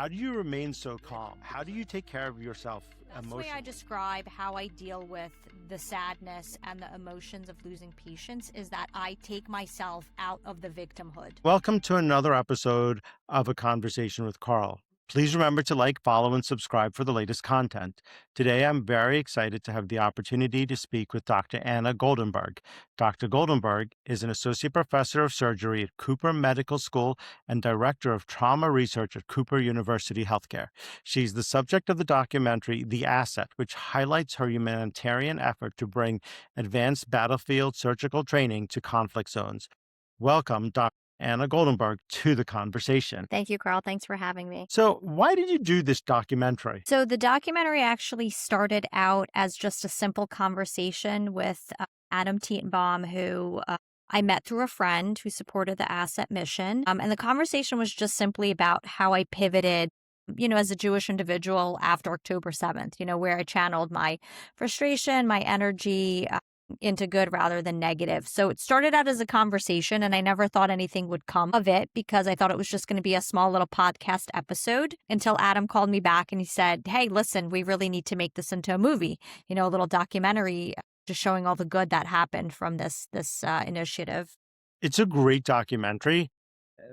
How do you remain so calm? How do you take care of yourself That's emotionally? the way I describe how I deal with the sadness and the emotions of losing patients is that I take myself out of the victimhood. Welcome to another episode of A Conversation with Carl. Please remember to like, follow, and subscribe for the latest content. Today, I'm very excited to have the opportunity to speak with Dr. Anna Goldenberg. Dr. Goldenberg is an associate professor of surgery at Cooper Medical School and director of trauma research at Cooper University Healthcare. She's the subject of the documentary The Asset, which highlights her humanitarian effort to bring advanced battlefield surgical training to conflict zones. Welcome, Dr. Anna Goldenberg, to the conversation. Thank you, Carl. Thanks for having me. So why did you do this documentary? So the documentary actually started out as just a simple conversation with Adam Tietenbaum, who I met through a friend who supported the Asset mission. And the conversation was just simply about how I pivoted, as a Jewish individual after October 7th, where I channeled my frustration, my energy into good rather than negative. So it started out as a conversation, and I never thought anything would come of it because I thought it was just going to be a small little podcast episode until Adam called me back and he said, "Hey, listen, we really need to make this into a movie, a little documentary just showing all the good that happened from this initiative." It's a great documentary.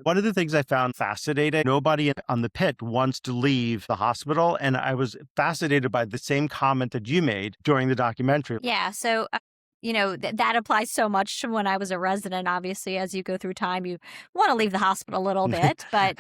One of the things I found fascinating, nobody on the pit wants to leave the hospital. And I was fascinated by the same comment that you made during the documentary. Yeah. So, that applies so much to when I was a resident. Obviously, as you go through time, you want to leave the hospital a little bit. But,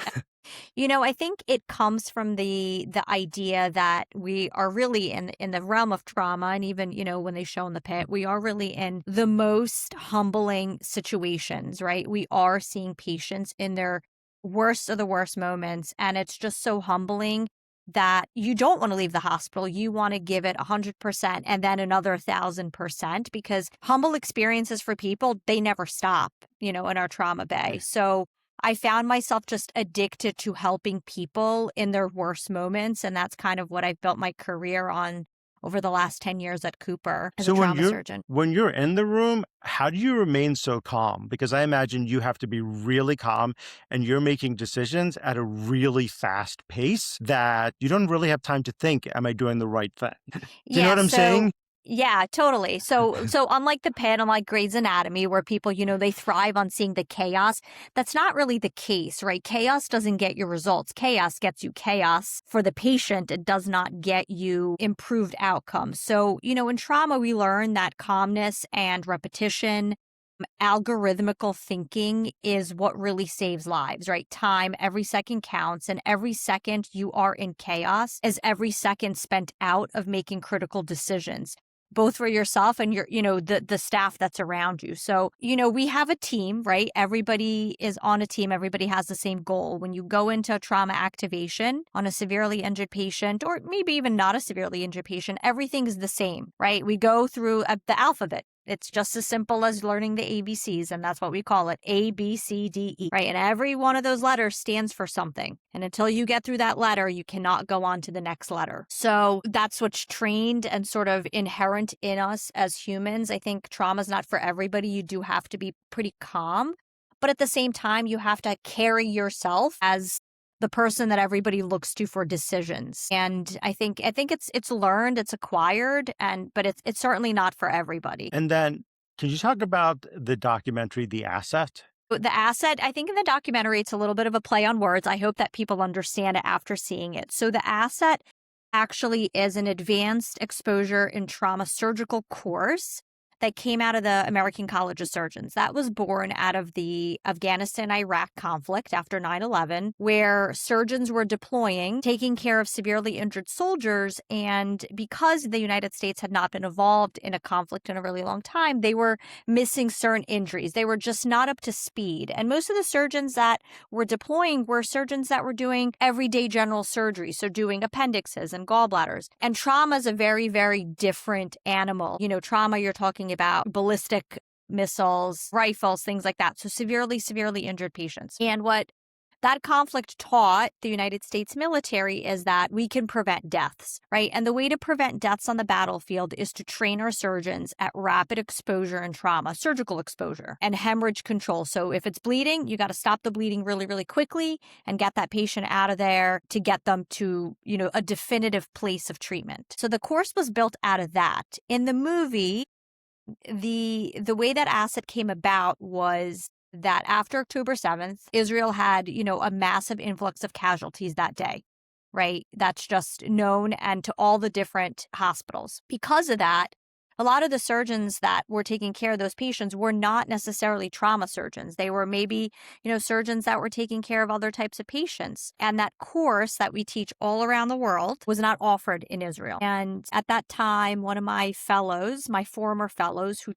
I think it comes from the idea that we are really in the realm of trauma. And even, when they show in the pit, we are really in the most humbling situations, right? We are seeing patients in their worst of the worst moments. And it's just so humbling that you don't want to leave the hospital. You want to give it 100% and then another 1,000% because humble experiences for people, they never stop, in our trauma bay. So I found myself just addicted to helping people in their worst moments. And that's kind of what I've built my career on over the last 10 years at Cooper as a trauma surgeon. When you're in the room, how do you remain so calm? Because I imagine you have to be really calm and you're making decisions at a really fast pace that you don't really have time to think, am I doing the right thing? Do you know what I'm saying? Yeah, totally. So unlike the pit, unlike Grey's Anatomy, where people, they thrive on seeing the chaos, that's not really the case, right? Chaos doesn't get you results. Chaos gets you chaos. For the patient, it does not get you improved outcomes. So, in trauma, we learn that calmness and repetition, algorithmical thinking is what really saves lives, right? Time, every second counts, and every second you are in chaos is every second spent out of making critical decisions, both for yourself and your, the staff that's around you. So, we have a team, right? Everybody is on a team. Everybody has the same goal. When you go into trauma activation on a severely injured patient, or maybe even not a severely injured patient, everything is the same, right? We go through the alphabet. It's just as simple as learning the ABCs, and that's what we call it, A, B, C, D, E, right? And every one of those letters stands for something. And until you get through that letter, you cannot go on to the next letter. So that's what's trained and sort of inherent in us as humans. I think trauma is not for everybody. You do have to be pretty calm. But at the same time, you have to carry yourself as the person that everybody looks to for decisions. And I think it's learned, it's acquired, but it's certainly not for everybody. And then can you talk about the documentary, The Asset? The Asset, I think in the documentary, it's a little bit of a play on words. I hope that people understand it after seeing it. So The Asset actually is an advanced exposure in trauma surgical course that came out of the American College of Surgeons. That was born out of the Afghanistan-Iraq conflict after 9/11, where surgeons were deploying, taking care of severely injured soldiers. And because the United States had not been involved in a conflict in a really long time, they were missing certain injuries. They were just not up to speed. And most of the surgeons that were deploying were surgeons that were doing everyday general surgery, so doing appendixes and gallbladders. And trauma is a very, very different animal. Trauma, you're talking about ballistic missiles, rifles, things like that. So severely, severely injured patients. And what that conflict taught the United States military is that we can prevent deaths, right? And the way to prevent deaths on the battlefield is to train our surgeons at rapid exposure and trauma, surgical exposure, and hemorrhage control. So if it's bleeding, you got to stop the bleeding really, really quickly and get that patient out of there to get them to, a definitive place of treatment. So the course was built out of that. In the movie, the way that asset came about was that after October 7th, Israel had, a massive influx of casualties that day, right? That's just known, and to all the different hospitals. Because of that, a lot of the surgeons that were taking care of those patients were not necessarily trauma surgeons. They were maybe, surgeons that were taking care of other types of patients. And that course that we teach all around the world was not offered in Israel. And at that time, one of my fellows, my former fellows who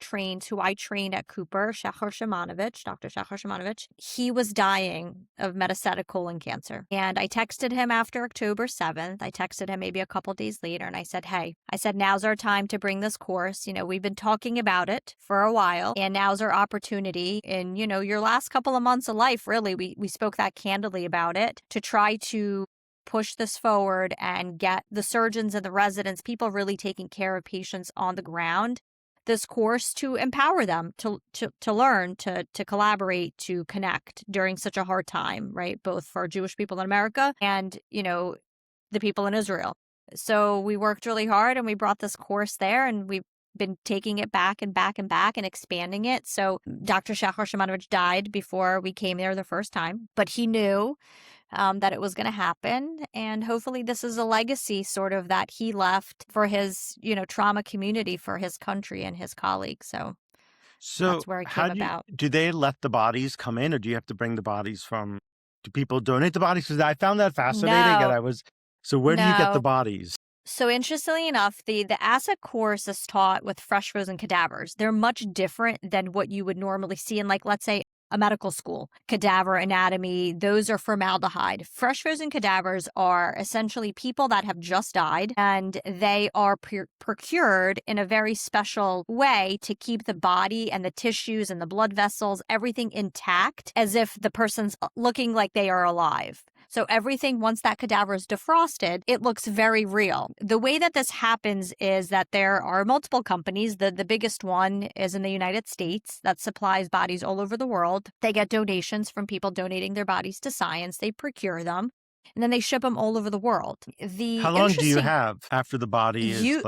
I trained at Cooper, Dr. Shachar Shimonovich, he was dying of metastatic colon cancer. And I texted him after October 7th. I texted him maybe a couple days later, and I said, hey, now's our time to bring this course. We've been talking about it for a while, and now's our opportunity. In, your last couple of months of life, really, we spoke that candidly about it, to try to push this forward and get the surgeons and the residents, people really taking care of patients on the ground, this course to empower them to learn, to collaborate, to connect during such a hard time, right? Both for Jewish people in America and, the people in Israel. So we worked really hard, and we brought this course there, and we've been taking it back and back and back and expanding it. So Dr. Shachar Shimonovich died before we came there the first time, but he knew that it was going to happen. And hopefully this is a legacy sort of that he left for his, trauma community, for his country and his colleagues. So that's where it came about. Do they let the bodies come in, or do you have to bring the bodies do people donate the bodies? Because I found that fascinating. No. So where do you get the bodies? So interestingly enough, the asset course is taught with fresh frozen cadavers. They're much different than what you would normally see in, like, let's say, a medical school. Cadaver anatomy, those are formaldehyde. Fresh frozen cadavers are essentially people that have just died, and they are procured in a very special way to keep the body and the tissues and the blood vessels, everything intact, as if the person's looking like they are alive. So everything, once that cadaver is defrosted, it looks very real. The way that this happens is that there are multiple companies. The biggest one is in the United States that supplies bodies all over the world. They get donations from people donating their bodies to science. They procure them, and then they ship them all over the world. How long do you have after the body is you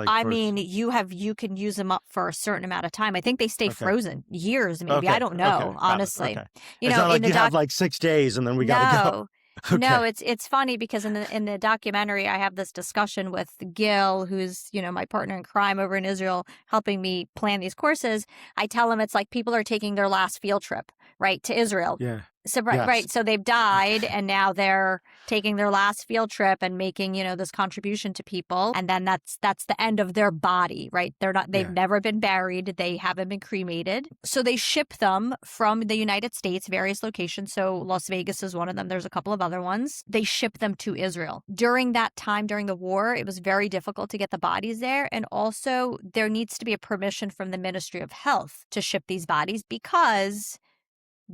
can use them up for a certain amount of time. I think they stay frozen years, maybe. I don't know, honestly. Okay. It's not like you have like 6 days and then we got to go. Okay. No, it's funny because in the documentary, I have this discussion with Gil, who's, my partner in crime over in Israel, helping me plan these courses. I tell him it's like people are taking their last field trip, right, to Israel. Yeah. So right, so they've died, and now they're taking their last field trip and making, this contribution to people, and then that's the end of their body, right? They've never been buried, they haven't been cremated, so they ship them from the United States, various locations. So Las Vegas is one of them. There's a couple of other ones. They ship them to Israel. During that time, during the war, it was very difficult to get the bodies there, and also there needs to be a permission from the Ministry of Health to ship these bodies, because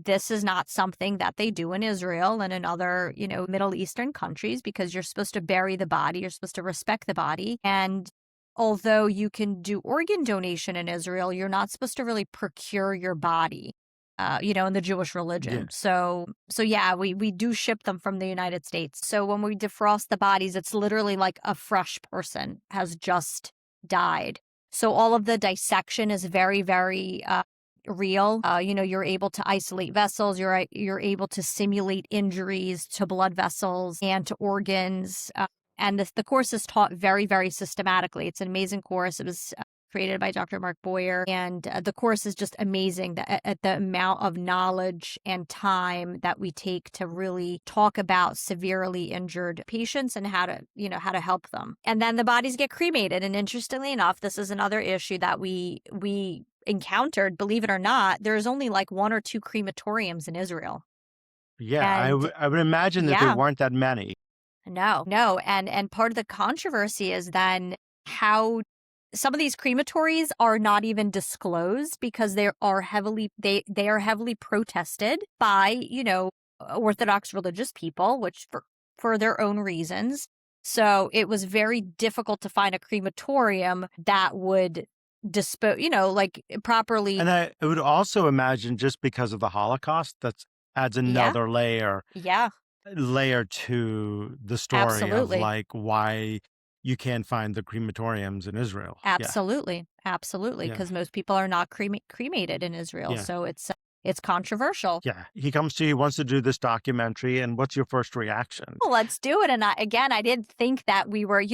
this is not something that they do in Israel and in other, Middle Eastern countries, because you're supposed to bury the body. You're supposed to respect the body. And although you can do organ donation in Israel, you're not supposed to really procure your body, in the Jewish religion. Yeah. So yeah, we do ship them from the United States. So when we defrost the bodies, it's literally like a fresh person has just died. So all of the dissection is very, very real. You're able to isolate vessels. You're able to simulate injuries to blood vessels and to organs. And the course is taught very, very systematically. It's an amazing course. It was created by Dr. Mark Boyer. And the course is just amazing at the amount of knowledge and time that we take to really talk about severely injured patients and how to help them. And then the bodies get cremated. And interestingly enough, this is another issue that we encountered. Believe it or not, there's only like 1 or 2 crematoriums in Israel. Yeah, I would imagine that there weren't that many. No. And part of the controversy is then how some of these crematories are not even disclosed, because they are heavily protested by, Orthodox religious people, which for their own reasons. So it was very difficult to find a crematorium that would dispose, like properly. And I would also imagine just because of the Holocaust, that adds Yeah, another yeah, layer to the story of absolutely. like why you can't find the crematoriums in Israel. Yeah. Absolutely. Absolutely. Yeah. Because most people are not cremated in Israel. Yeah. So it's controversial. Yeah. He comes to you, wants to do this documentary, and what's your first reaction? Well, let's do it. And I didn't think that we were,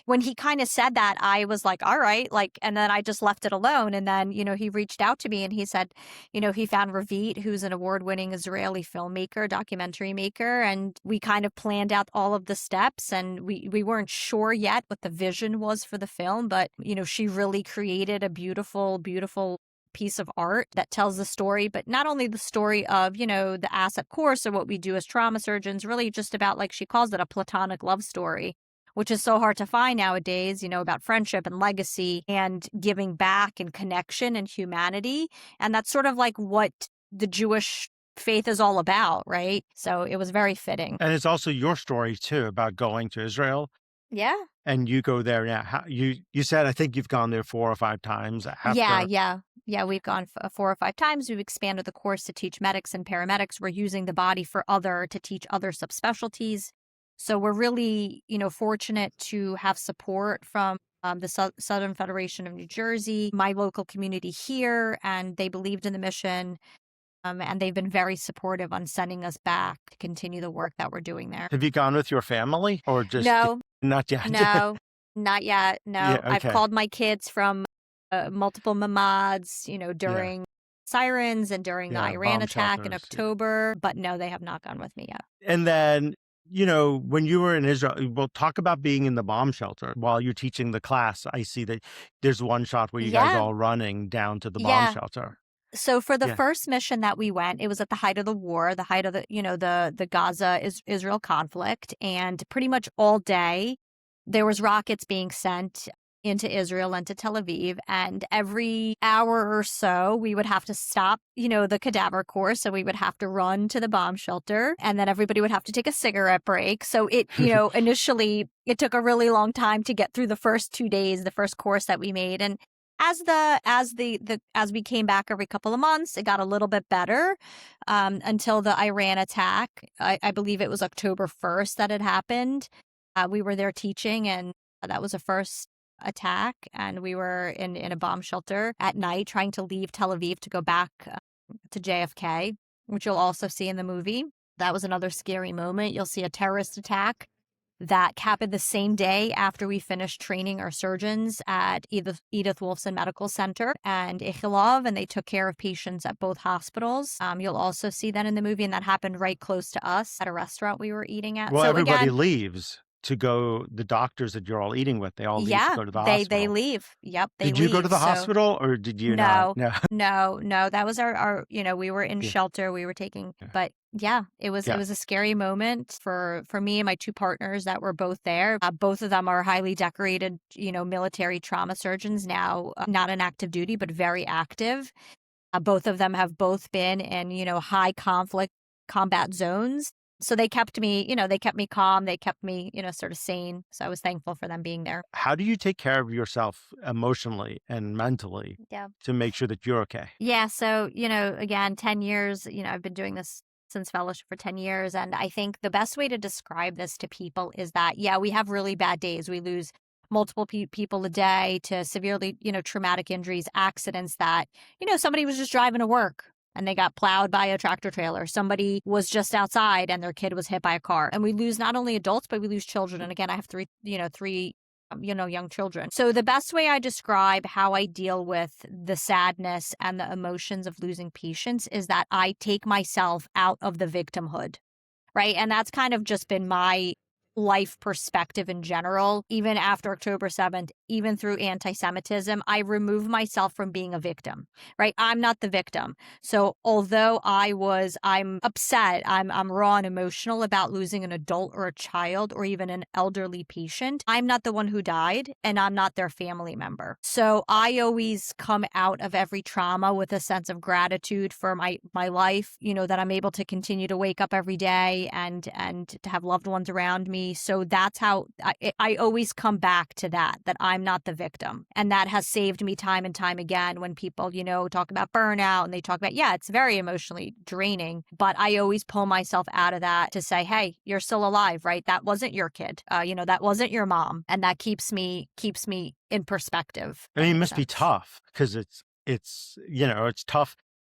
when he kind of said that, I was like, all right, like, and then I just left it alone. And then, he reached out to me and he said, he found Ravit, who's an award-winning Israeli filmmaker, documentary maker. And we kind of planned out all of the steps, and we weren't sure yet what the vision was for the film, but, she really created a beautiful, beautiful piece of art that tells the story, but not only the story of, the asset course or what we do as trauma surgeons, really just about, like she calls it, a platonic love story, which is so hard to find nowadays, about friendship and legacy and giving back and connection and humanity. And that's sort of like what the Jewish faith is all about, right? So it was very fitting. And it's also your story too about going to Israel, Yeah. and you go there now. You said I think you've gone there 4 or 5 times Yeah, after. yeah. Yeah, we've gone 4 or 5 times. We've expanded the course to teach medics and paramedics. We're using the body to teach other subspecialties. So we're really, fortunate to have support from the Southern Federation of New Jersey, my local community here, and they believed in the mission. And they've been very supportive on sending us back to continue the work that we're doing there. Have you gone with your family or just No, not yet? no, not yet. Yeah, No, I've okay. called my kids from multiple mamads, Yeah. during sirens and during the Yeah, Iran bomb attack in shelters. Yeah. October. But no, they have not gone with me yet. And then, when you were in Israel, well, talk about being in the bomb shelter while you're teaching the class. I see that there's one shot where you guys Yeah, all running down to the bomb yeah. shelter. So for the Yeah. first mission that we went, it was at the height of the war, the height of the Gaza Israel conflict, and pretty much all day there was rockets being sent into Israel and to Tel Aviv, and every hour or so we would have to stop, the cadaver course, so we would have to run to the bomb shelter, and then everybody would have to take a cigarette break. So it, initially it took a really long time to get through the first 2 days, the first course that we made, and as we came back every couple of months, it got a little bit better until the Iran attack. I believe it was October 1st that it happened. We were there teaching, and that was the first attack. And we were in a bomb shelter at night trying to leave Tel Aviv to go back to JFK, which you'll also see in the movie. That was another scary moment. You'll see a terrorist attack that happened the same day after we finished training our surgeons at Edith Wolfson Medical Center and Ichilov, and they took care of patients at both hospitals. You'll also see that in the movie, and that happened right close to us at a restaurant we were eating at. Well, So everybody again, leaves to go, the doctors that you're all eating with, they all leave to yeah, go to the they hospital. leave. Yep, they Did you go to leave. the So hospital or did you not? no, No. no, that was our we were in Yeah. shelter. We were taking, Yeah. but yeah, it was Yeah. a scary moment for me and my 2 partners that were both there. Both of them are highly decorated, military trauma surgeons now, not in active duty, but very active. Both of them have both been in, high conflict combat zones. So they kept me, calm. They kept me, sort of sane. So I was thankful for them being there. How do you take care of yourself emotionally and mentally Yeah. to make sure that you're okay? Yeah. So, again, 10 years, I've been doing this since fellowship for 10 years. And I think the best way to describe this to people is that, yeah, we have really bad days. We lose multiple people a day to severely, traumatic injuries, accidents that, somebody was just driving to work and they got plowed by a tractor trailer. Somebody was just outside and their kid was hit by a car. And we lose not only adults, but we lose children. And again, I have three young children. So the best way I describe how I deal with the sadness and the emotions of losing patients is that I take myself out of the victimhood, right? And that's kind of just been my life perspective in general, even after October 7th, even through anti-Semitism, I remove myself from being a victim, right? I'm not the victim. So although I'm upset, I'm raw and emotional about losing an adult or a child or even an elderly patient, I'm not the one who died and I'm not their family member. So I always come out of every trauma with a sense of gratitude for my life, that I'm able to continue to wake up every day and to have loved ones around me. So that's how I always come back to that I'm not the victim. And that has saved me time and time again when people, talk about burnout and they talk about, yeah, it's very emotionally draining, but I always pull myself out of that to say, hey, you're still alive, right? That wasn't your kid. That wasn't your mom. And that keeps me in perspective. I That mean, it makes must be sense. tough because it's tough.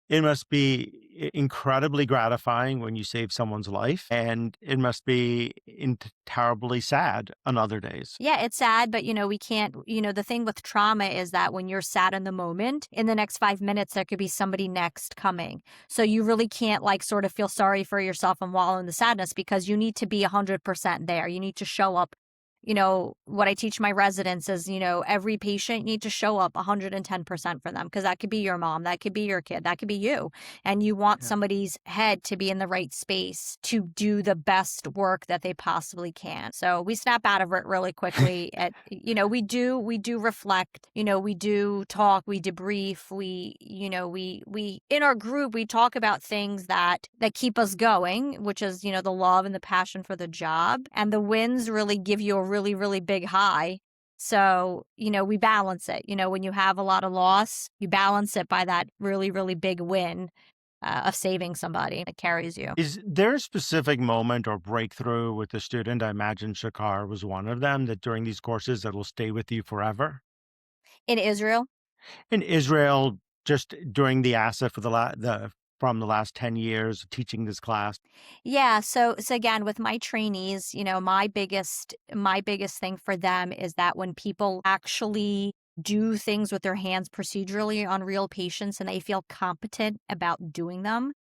It must be incredibly gratifying when you save someone's life, and it must be terribly sad on other days. Yeah, it's sad, but we can't, the thing with trauma is that when you're sad in the moment, in the next 5 minutes, there could be somebody next coming. So you really can't like sort of feel sorry for yourself and wallow in the sadness because you need to be 100% there. You need to show up. What I teach my residents is, every patient you need to show up 110% for them because that could be your mom, that could be your kid, that could be you. And you want Yeah. somebody's head to be in the right space to do the best work that they possibly can. So we snap out of it really quickly. We do reflect, we do talk, we debrief, we in our group, we talk about things that keep us going, which is, the love and the passion for the job. And the wins really give you a really, really big high. So, we balance it. When you have a lot of loss, you balance it by that really, really big win of saving somebody that carries you. Is there a specific moment or breakthrough with the student? I imagine Shakar was one of them that during these courses that will stay with you forever. In Israel, In Israel, just during the ASA for from the last 10 years teaching this class. yeah. So again, with my trainees, my biggest thing for them is that when people actually do things with their hands procedurally on real patients and they feel competent about doing them,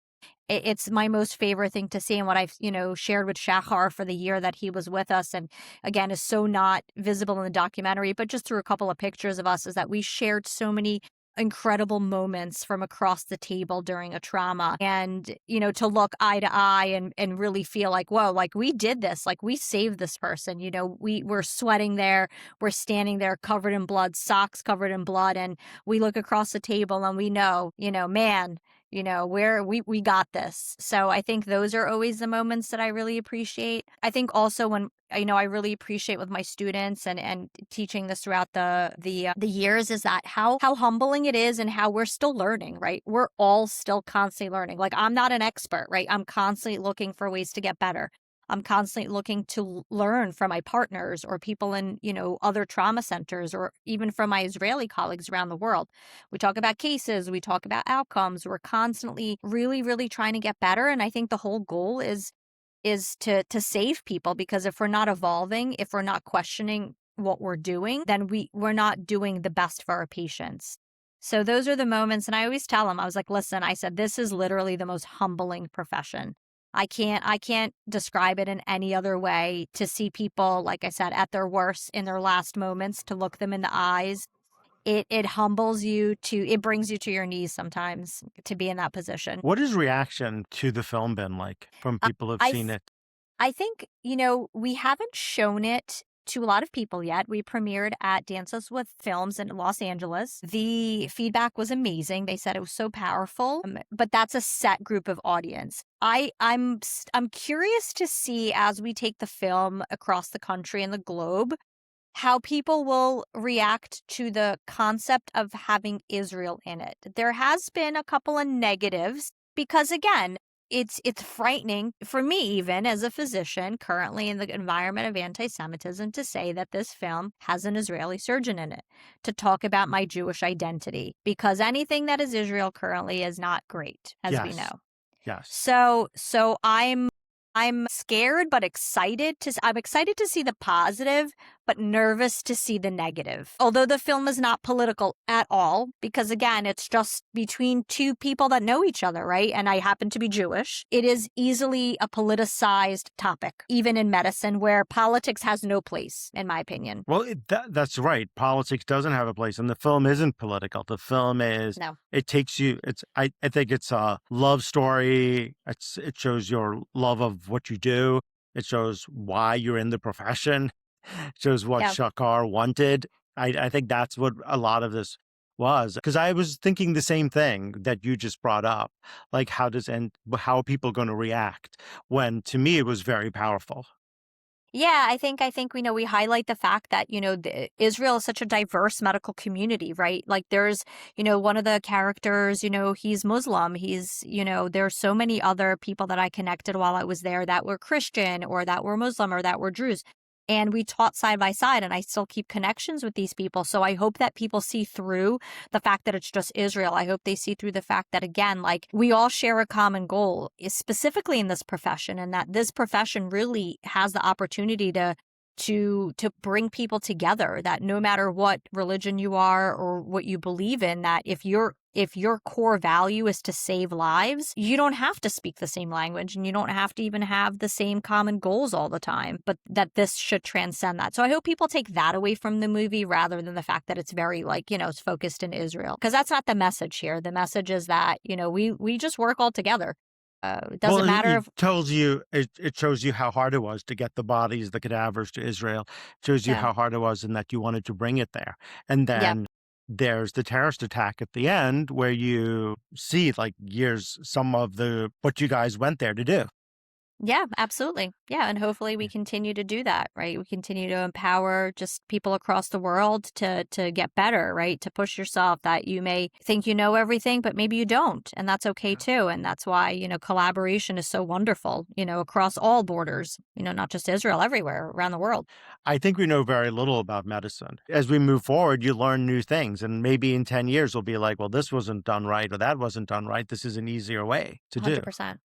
it's my most favorite thing to see. And what I've, shared with Shachar for the year that he was with us, and again, is so not visible in the documentary, but just through a couple of pictures of us, is that we shared so many incredible moments from across the table during a trauma. And, to look eye to eye and really feel like, whoa, like we did this, like we saved this person. We were sweating there, we're standing there covered in blood, socks covered in blood. And we look across the table and we know, man, where we got this. So I think those are always the moments that I really appreciate. I think also when I really appreciate with my students and teaching this throughout the years is that how humbling it is and how we're still learning, right? We're all still constantly learning. Like I'm not an expert, right? I'm constantly looking for ways to get better. I'm constantly looking to learn from my partners or people in, other trauma centers or even from my Israeli colleagues around the world. We talk about cases, we talk about outcomes. We're constantly really, really trying to get better. And I think the whole goal is to save people, because if we're not evolving, if we're not questioning what we're doing, then we're not doing the best for our patients. So those are the moments. And I always tell them, I was like, listen, I said, this is literally the most humbling profession. I can't describe it in any other way. To see people, like I said, at their worst in their last moments, to look them in the eyes, it humbles you it brings you to your knees sometimes to be in that position. What has reaction to the film been like from Uh, people who've I seen it? I think, we haven't shown it to a lot of people yet. We premiered at Dances with Films in Los Angeles. The feedback was amazing. They said it was so powerful, but that's a set group of audience. I'm curious to see, as we take the film across the country and the globe, how people will react to the concept of having Israel in it. There has been a couple of negatives because, again, it's frightening for me, even as a physician currently in the environment of anti-Semitism, to say that this film has an Israeli surgeon in it, to talk about my Jewish identity, because anything that is Israel currently is not great, as we Yes. know. Yes. So I'm scared but excited I'm excited to see the positive, but nervous to see the negative. Although the film is not political at all, because again, it's just between two people that know each other, right? And I happen to be Jewish. It is easily a politicized topic, even in medicine, where politics has no place, in my opinion. Well, that's right. Politics doesn't have a place, and the film isn't political. The film is, No. it takes you, I think it's a love story. It shows your love of what you do. It shows why you're in the profession. It shows what Yeah. Shakar wanted. I think that's what a lot of this was, because I was thinking the same thing that you just brought up. Like, how are people going to react? When to me, it was very powerful. Yeah, I think we highlight the fact that, Israel is such a diverse medical community, right? Like there's, one of the characters, he's Muslim. There's so many other people that I connected while I was there that were Christian or that were Muslim or that were Druze. And we taught side by side, and I still keep connections with these people. So I hope that people see through the fact that it's just Israel. I hope they see through the fact that, again, like we all share a common goal, specifically in this profession, and that this profession really has the opportunity to bring people together, that no matter what religion you are or what you believe in, that if your core value is to save lives, you don't have to speak the same language and you don't have to even have the same common goals all the time, but that this should transcend that. So I hope people take that away from the movie rather than the fact that it's very it's focused in Israel, because that's not the message here. The message is that, we just work all together. It doesn't matter if, It shows you how hard it was to get the bodies, the cadavers to Israel. It shows you yeah, how hard it was and that you wanted to bring it there. And yeah. then there's the terrorist attack at the end where you see like years, some of what you guys went there to do. Yeah, absolutely. Yeah, and hopefully we continue to do that, right? We continue to empower just people across the world to get better, right? To push yourself, that you may think you know everything, but maybe you don't, and that's okay too. And that's why, collaboration is so wonderful, across all borders, not just Israel, everywhere around the world. I think we know very little about medicine. As we move forward, you learn new things. And maybe in 10 years, we'll be like, well, this wasn't done right or that wasn't done right. This is an easier way to do. 100%.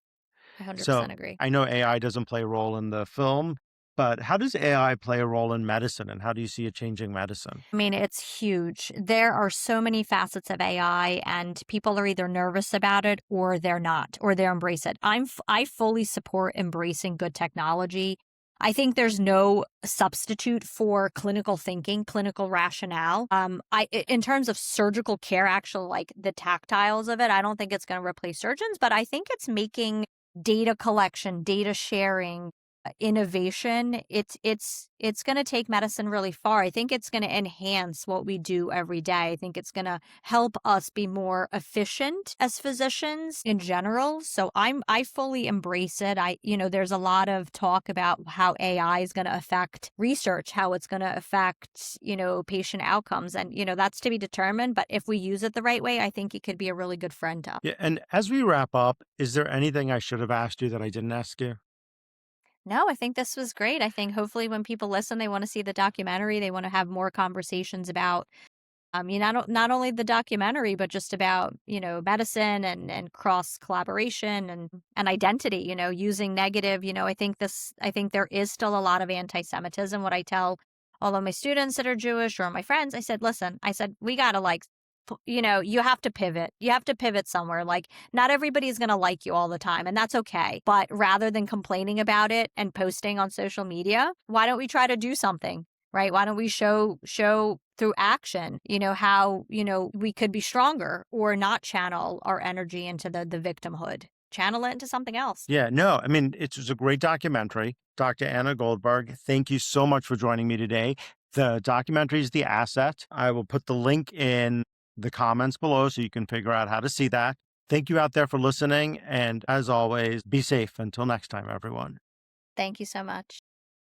I So 100% agree. I know AI doesn't play a role in the film, but how does AI play a role in medicine, and how do you see it changing medicine? I mean, it's huge. There are so many facets of AI, and people are either nervous about it or they're not, or they embrace it. I fully support embracing good technology. I think there's no substitute for clinical thinking, clinical rationale. In terms of surgical care, actually, like the tactiles of it, I don't think it's going to replace surgeons, but I think it's making data collection, data sharing, innovation. It's going to take medicine really far. I think it's going to enhance what we do every day. I think it's going to help us be more efficient as physicians in general. So I fully embrace it. There's a lot of talk about how AI is going to affect research, how it's going to affect, patient outcomes, and that's to be determined. But if we use it the right way, I think it could be a really good friend to us. Yeah, and as we wrap up, is there anything I should have asked you that I didn't ask you? No, I think this was great. I think hopefully when people listen, they want to see the documentary. They want to have more conversations about, not only the documentary, but just about, medicine and cross collaboration and identity, using negative, I think there is still a lot of anti-Semitism. What I tell all of my students that are Jewish or my friends, I said, listen, we got to you have to pivot. You have to pivot somewhere. Like, not everybody's going to like you all the time, and that's okay. But rather than complaining about it and posting on social media, why don't we try to do something, right? Why don't we show through action, how, we could be stronger, or not channel our energy into the victimhood, channel it into something else. Yeah, no, I mean, it was a great documentary. Dr. Anna Goldberg, thank you so much for joining me today. The documentary is The Asset. I will put the link in the comments below so you can figure out how to see that. Thank you out there for listening. And as always, be safe. Until next time, everyone. Thank you so much.